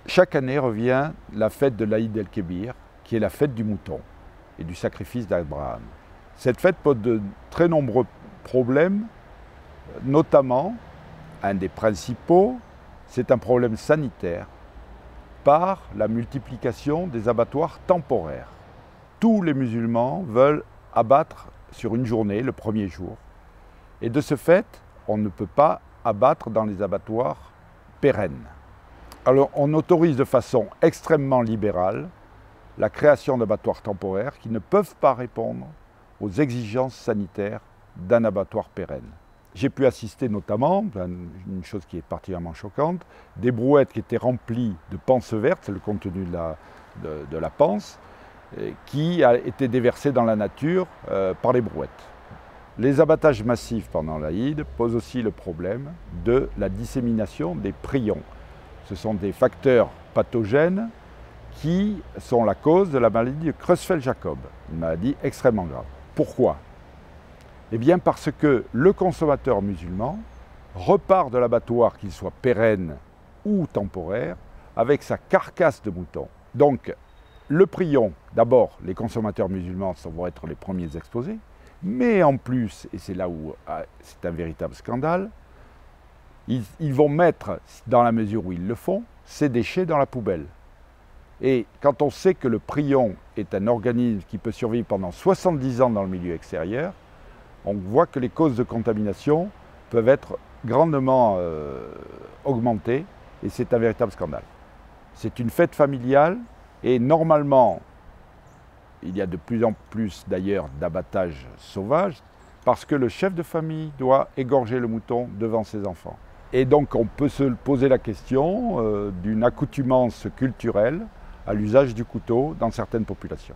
Chaque année revient la fête de l'Aïd el-Kébir, qui est la fête du mouton et du sacrifice d'Abraham. Cette fête pose de très nombreux problèmes, notamment, un des principaux, c'est un problème sanitaire par la multiplication des abattoirs temporaires. Tous les musulmans veulent abattre sur une journée, le premier jour. Et de ce fait, on ne peut pas abattre dans les abattoirs pérennes. Alors on autorise de façon extrêmement libérale la création d'abattoirs temporaires qui ne peuvent pas répondre aux exigences sanitaires d'un abattoir pérenne. J'ai pu assister notamment, une chose qui est particulièrement choquante, des brouettes qui étaient remplies de panses vertes, c'est le contenu de la panse, qui a été déversée dans la nature par les brouettes. Les abattages massifs pendant l'Aïd posent aussi le problème de la dissémination des prions. Ce sont des facteurs pathogènes qui sont la cause de la maladie de Creutzfeldt-Jakob, une maladie extrêmement grave. Pourquoi? Eh bien parce que le consommateur musulman repart de l'abattoir, qu'il soit pérenne ou temporaire, avec sa carcasse de mouton. Donc le prion, d'abord les consommateurs musulmans vont être les premiers exposés, mais en plus, et c'est là où c'est un véritable scandale, ils vont mettre, dans la mesure où ils le font, ces déchets dans la poubelle. Et quand on sait que le prion est un organisme qui peut survivre pendant 70 ans dans le milieu extérieur, on voit que les causes de contamination peuvent être grandement augmentées et c'est un véritable scandale. C'est une fête familiale et normalement, il y a de plus en plus d'ailleurs d'abattage sauvage parce que le chef de famille doit égorger le mouton devant ses enfants. Et donc on peut se poser la question d'une accoutumance culturelle à l'usage du couteau dans certaines populations.